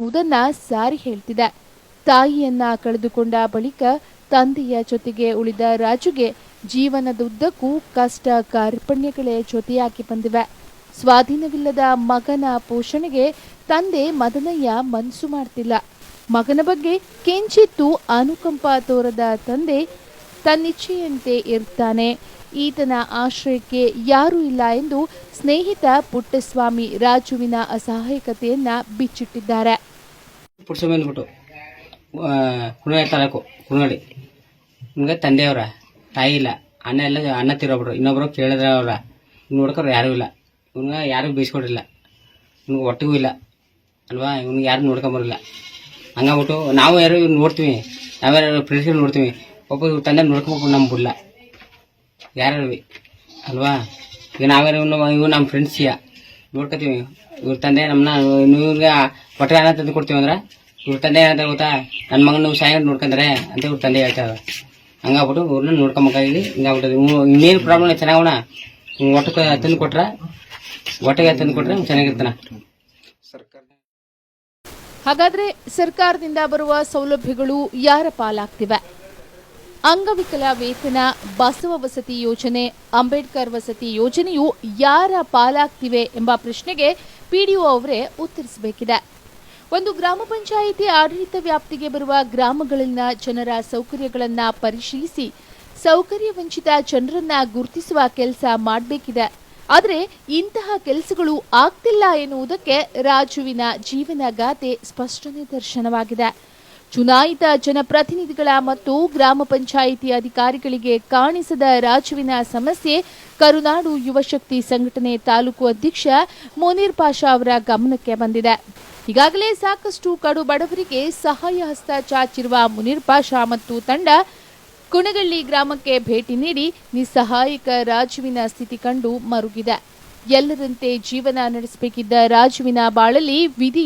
ಎನ್ನುವುದನ್ನ ಸಾರಿ ಹೇಳ್ತಿದೆ. ತಾಯಿಯನ್ನ ಕಳೆದುಕೊಂಡ ಬಳಿಕ ತಂದೆಯ ಜೊತೆಗೆ ಉಳಿದ ರಾಜುಗೆ ಜೀವನದುದ್ದಕ್ಕೂ ಕಷ್ಟ ಕಾರ್ಪಣ್ಯಗಳೇ ಜೊತೆಯಾಗಿ ಬಂದಿವೆ. ಸ್ವಾಧೀನವಿಲ್ಲದ ಮಗನ ಪೋಷಣೆಗೆ ತಂದೆ ಮದನಯ್ಯ ಮನಸ್ಸು ಮಾಡ್ತಿಲ್ಲ. ಮಗನ ಬಗ್ಗೆ ಕಿಂಚಿತ್ತೂ ಅನುಕಂಪ ತೋರದ ತಂದೆ ತನ್ನಿಚ್ಛೆಯಂತೆ ಇರ್ತಾನೆ. ಈತನ ಆಶ್ರಯಕ್ಕೆ ಯಾರೂ ಇಲ್ಲ ಎಂದು ಸ್ನೇಹಿತ ಪುಟ್ಟಸ್ವಾಮಿ ರಾಜುವಿನ ಅಸಹಾಯಕತೆಯನ್ನ ಬಿಚ್ಚಿಟ್ಟಿದ್ದಾರೆ. ನಿಮ್ಗೆ ತಂದೆಯವರ ತಾಯಿ ಇಲ್ಲ, ಅಣ್ಣ ತಿರೋಬ್ರು, ಇನ್ನೊಬ್ರು ಕೇಳಿದ್ರವ್ರ, ನೋಡ್ಕೊರು ಯಾರೂ ಇಲ್ಲ. ಇವ್ನಿಗೆ ಯಾರಿಗೂ ಬೀಸ್ಕೊಡ್ರಿಲ್ಲ, ಇವ್ನಿಗೆ ಒಟ್ಟಿಗೂ ಇಲ್ಲ ಅಲ್ವಾ, ಇವ್ನಿಗೆ ಯಾರು ನೋಡ್ಕೊಂಬರಿಲ್ಲ. ಹಂಗಾಗ್ಬಿಟ್ಟು ನಾವು ಯಾರು ನೋಡ್ತೀವಿ, ನಾವ್ಯಾರು ಫ್ರೆಂಡ್ಸ್ಗಳು ನೋಡ್ತೀವಿ, ಒಬ್ಬ ತಂದೆ ನೋಡ್ಕೊಬೇಕು ನಮ್ಮ ಬಿಡಲ್ಲ ಯಾರು ಅಲ್ವಾ. ಈಗ ನಾವ್ಯಾರು ಇವು ನಮ್ಮ ಫ್ರೆಂಡ್ಸಿಯ ನೋಡ್ಕೊತೀವಿ. ಇವ್ರ ತಂದೆ ನಮ್ಮನ್ನ ಇವ್ರಿಗೆ ಹೊಟ್ಟೆ ಅನ್ನ ತಂದು ಕೊಡ್ತೀವಿ ಅಂದ್ರೆ ಇವ್ರ ತಂದೆ ಏನಂತ ಗೊತ್ತಾ, ನನ್ನ ಮಗನ ನೀವು ಸಾಯ ನೋಡ್ಕೊಂಡ್ರೆ ಅಂತ ಇವ್ರ ತಂದೆ ಹೇಳ್ತಾರೆ. ಹಂಗಾಗ್ಬಿಟ್ಟು ಇವ್ರನ್ನ ನೋಡ್ಕೊಂಬೇಕಾಗಿ ಹಿಂಗಾಗ್ಬಿಟ್ಟದೆ. ಇನ್ನೇನು ಪ್ರಾಬ್ಲಮ್ ಚೆನ್ನಾಗೋಣ, ಹೊಟ್ಟೆ ತಂದು ಕೊಟ್ರೆ ಚೆನ್ನಾಗಿರ್ತಾನ. ಹಾಗಾದ್ರೆ ಸರ್ಕಾರದಿಂದ ಬರುವ ಸೌಲಭ್ಯಗಳು ಯಾರ ಪಾಲಾಗ್ತಿವೆ? ಅಂಗವಿಕಲ ವೇತನ, ಬಸವ ವಸತಿ ಯೋಜನೆ, ಅಂಬೇಡ್ಕರ್ ವಸತಿ ಯೋಜನೆಯು ಯಾರ ಪಾಲಾಗ್ತಿವೆ ಎಂಬ ಪ್ರಶ್ನೆಗೆ ಪಿಡಿಒ ಅವರೇ ಉತ್ತರಿಸಬೇಕಿದೆ. ಒಂದು ಗ್ರಾಮ ಪಂಚಾಯಿತಿ ಆಡಳಿತ ವ್ಯಾಪ್ತಿಗೆ ಬರುವ ಗ್ರಾಮಗಳಲ್ಲಿನ ಜನರ ಸೌಕರ್ಯಗಳನ್ನು ಪರಿಶೀಲಿಸಿ ಸೌಕರ್ಯ ವಂಚಿತ ಜನರನ್ನ ಗುರುತಿಸುವ ಕೆಲಸ ಮಾಡಬೇಕಿದೆ. ಆದರೆ ಇಂತಹ ಕೆಲಸಗಳು ಆಗ್ತಿಲ್ಲ ಎನ್ನುವುದಕ್ಕೆ ರಾಜುವಿನ ಜೀವನಗಾಥೆ ಸ್ಪಷ್ಟ ನಿದರ್ಶನವಾಗಿದೆ. ಚುನಾಯಿತ ಜನಪ್ರತಿನಿಧಿಗಳ ಮತ್ತು ಗ್ರಾಮ ಪಂಚಾಯಿತಿ ಅಧಿಕಾರಿಗಳಿಗೆ ಕಾಣಿಸದ ರಾಜುವಿನ ಸಮಸ್ಯೆ ಕರುನಾಡು ಯುವಶಕ್ತಿ ಸಂಘಟನೆ ತಾಲೂಕು ಅಧ್ಯಕ್ಷ ಮುನೀರ್ ಪಾಷಾ ಅವರ ಗಮನಕ್ಕೆ ಬಂದಿದೆ. ಈಗಾಗಲೇ ಸಾಕಷ್ಟು ಕಡು ಬಡವರಿಗೆ ಸಹಾಯ ಹಸ್ತ ಚಾಚಿರುವ ಮುನೀರ್ ಪಾಷಾ ಮತ್ತು ತಂಡ ಕುಣಗಳ್ಳಿ ಗ್ರಾಮಕ್ಕೆ ಭೇಟಿ ನೀಡಿ ನಿಸ್ಸಹಾಯಕ ರಾಜುವಿನ ಸ್ಥಿತಿ ಕಂಡು ಮರುಗಿದೆ. ಎಲ್ಲರಂತೆ ಜೀವನ ನಡೆಸಬೇಕಿದ್ದ ರಾಜುವಿನ ಬಾಳಲ್ಲಿ ವಿಧಿ